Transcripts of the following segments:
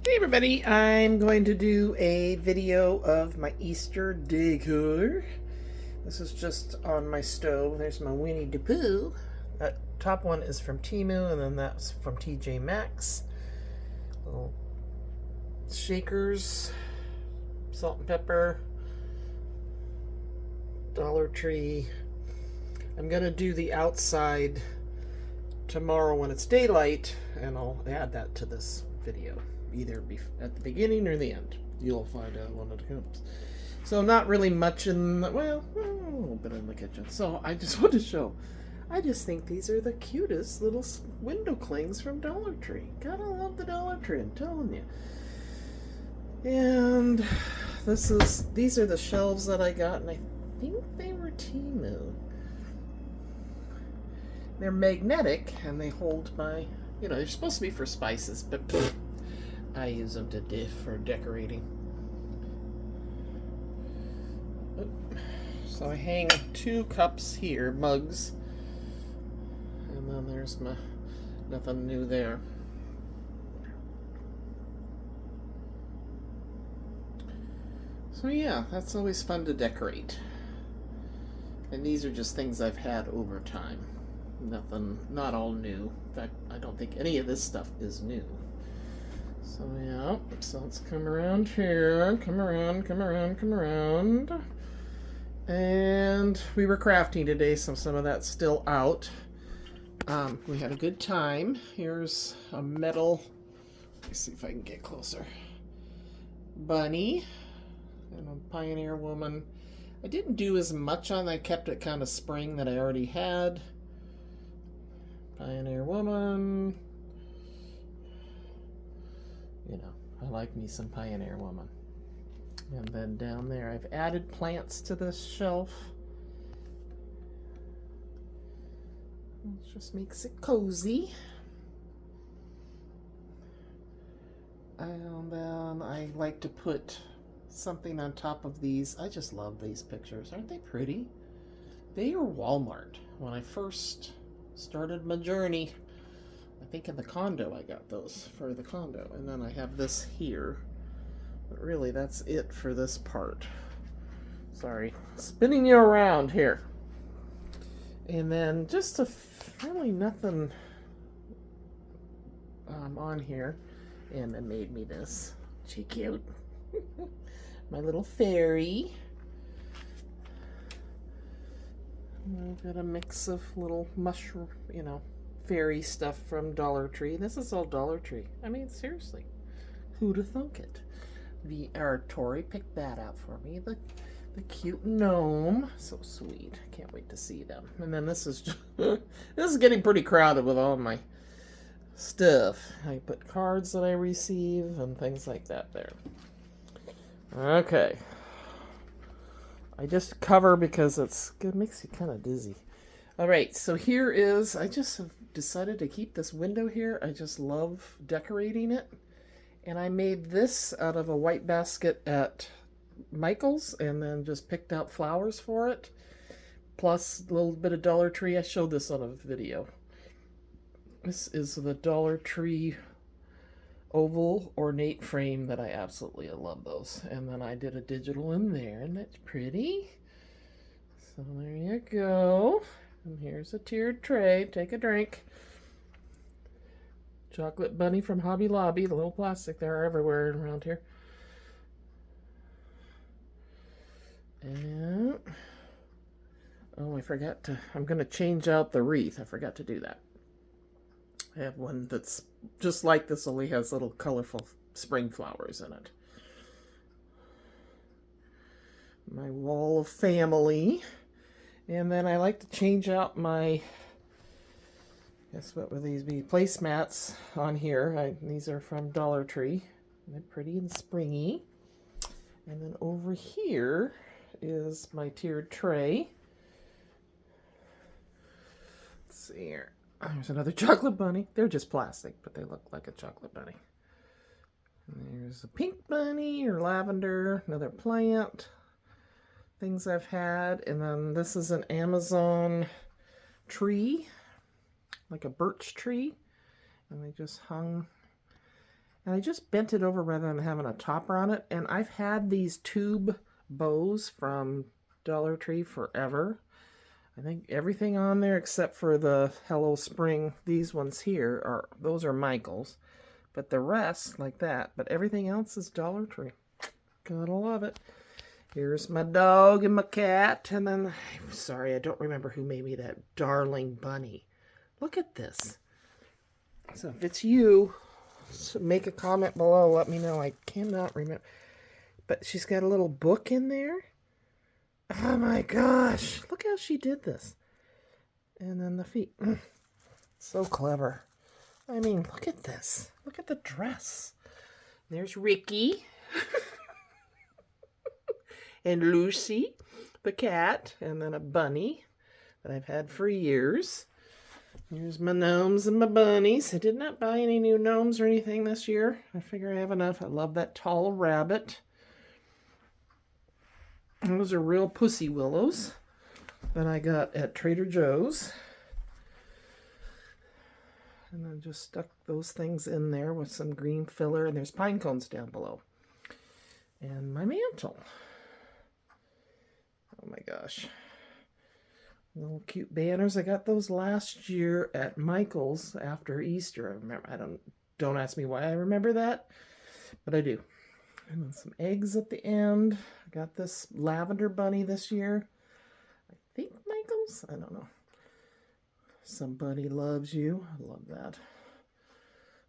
Hey everybody, I'm going to do a video of my Easter decor. This is just on my stove. There's my Winnie the Pooh. That top one is from Temu, and then that's from TJ Maxx. Little shakers, salt and pepper, Dollar Tree. I'm going to do the outside tomorrow when it's daylight, and I'll add that to this video, either at the beginning or the end. You'll find out when it comes. So not really much in the, well, a little bit in the kitchen. So I just want to show, I just think these are the cutest little window clings from Dollar Tree. Gotta love the Dollar Tree, I'm telling you. And these are the shelves that I got, and I think they were Temu. They're magnetic, and they hold my, they're supposed to be for spices, but I use them for decorating. So I hang 2 cups here, mugs, and then there's my, nothing new there. So yeah, that's always fun to decorate. And these are just things I've had over time. Nothing, not all new. In fact, I don't think any of this stuff is new. So yeah, so let's come around here, come around. And we were crafting today, so some of that's still out. We had a good time. Here's a metal, let me see if I can get closer, bunny and a pioneer woman. I didn't do as much on, I kept it kind of spring that I already had. Pioneer woman. I like me some Pioneer woman. And then down there, I've added plants to this shelf. It just makes it cozy. And then I like to put something on top of these. I just love these pictures. Aren't they pretty? They are Walmart. When I first started my journey, I think in the condo I got those for the condo, and then I have this here, but really that's it for this part. Sorry, spinning you around here. And then just really nothing on here, and it made me this. She cute. My little fairy. I've got a mix of little mushroom, fairy stuff from Dollar Tree. This is all Dollar Tree. I mean, seriously, who'd have thunk it? Tori picked that out for me. The cute gnome, so sweet. Can't wait to see them. And then this is just, this is getting pretty crowded with all my stuff. I put cards that I receive and things like that there. Okay. I just cover because it makes you kind of dizzy. All right, so here is, I just have decided to keep this window here. I just love decorating it. And I made this out of a white basket at Michael's, and then just picked out flowers for it. Plus a little bit of Dollar Tree. I showed this on a video. This is the Dollar Tree oval ornate frame that I absolutely love those. And then I did a digital in there, and that's pretty. So there you go. And here's a tiered tray. Take a drink. Chocolate bunny from Hobby Lobby. The little plastic, they're everywhere around here. And oh, I forgot to, I'm going to change out the wreath. I forgot to do that. I have one that's just like this, only has little colorful spring flowers in it. My wall of family. And then I like to change out my, guess what would these be? Placemats on here. These are from Dollar Tree. They're pretty and springy. And then over here is my tiered tray. Let's see here. There's another chocolate bunny. They're just plastic, but they look like a chocolate bunny. And there's a pink bunny or lavender, another plant. Things I've had. And then this is an Amazon tree, like a birch tree. And they just hung And I just bent it over rather than having a topper on it. And I've had these tube bows from Dollar Tree forever. I think everything on there except for the Hello Spring, these ones here, those are Michael's. But the rest, like that. But everything else is Dollar Tree. Gotta love it. Here's my dog and my cat. And then, I'm sorry, I don't remember who made me that darling bunny. Look at this. So if it's you, make a comment below. Let me know. I cannot remember. But she's got a little book in there. Oh my gosh. Look how she did this. And then the feet. So clever. I mean, look at this. Look at the dress. There's Ricky. And Lucy, the cat. And then a bunny that I've had for years. Here's my gnomes and my bunnies. I did not buy any new gnomes or anything this year. I figure I have enough. I love that tall rabbit. Those are real pussy willows that I got at Trader Joe's. And I just stuck those things in there with some green filler. And there's pine cones down below. And my mantle. Oh my gosh. Little cute banners. I got those last year at Michael's after Easter. I remember. Don't ask me why I remember that, but I do. And then some eggs at the end. I got this lavender bunny this year. I think Michael's. I don't know. Somebody loves you. I love that.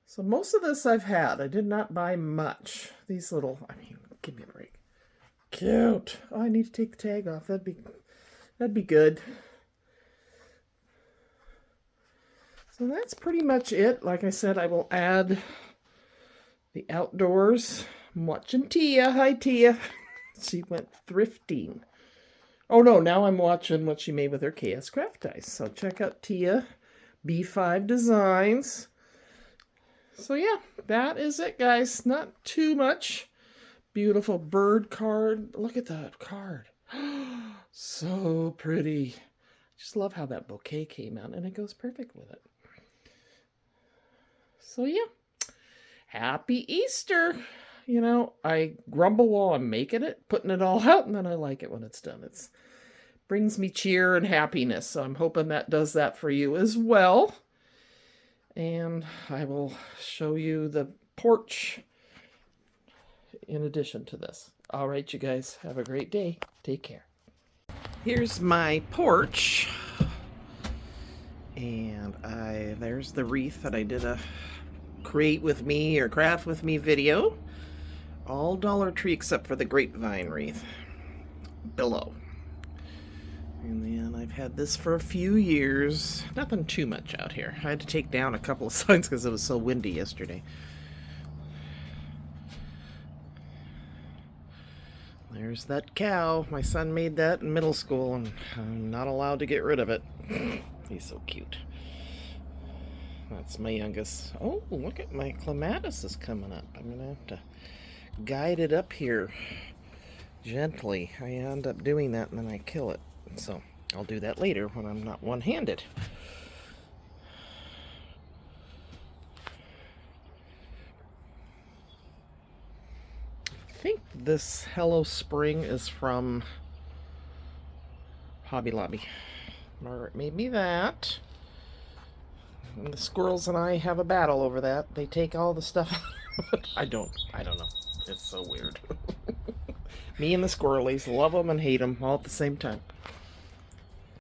So most of this I've had. I did not buy much. These little. I mean, give me a break. Cute. Oh, I need to take the tag off. That'd be good. So that's pretty much it. Like I said, I will add the outdoors. I'm watching Tia. Hi, Tia. She went thrifting. Oh, no. Now I'm watching what she made with her KS Craft Dice. So check out Tia B5 Designs. So, yeah, that is it, guys. Not too much. Beautiful bird card. Look at that card. So pretty. Just love how that bouquet came out, and it goes perfect with it. So yeah, happy Easter. You know, I grumble while I'm making it, putting it all out, and then I like it when it's done. It brings me cheer and happiness, so I'm hoping that does that for you as well. And I will show you the porch in addition to this. All right, you guys, have a great day. Take care. Here's my porch, and there's the wreath that I did a create with me or craft with me video. All Dollar Tree except for the grapevine wreath below. And then I've had this for a few years. Nothing too much out here. I had to take down a couple of signs because it was so windy yesterday. There's that cow. My son made that in middle school, and I'm not allowed to get rid of it. He's so cute. That's my youngest. Oh, look at my clematis is coming up. I'm going to have to guide it up here gently. I end up doing that, and then I kill it. So I'll do that later when I'm not one-handed. I think this Hello Spring is from Hobby Lobby. Margaret made me that. And the squirrels and I have a battle over that. They take all the stuff. I don't know. It's so weird. Me and the squirrelies love them and hate them all at the same time.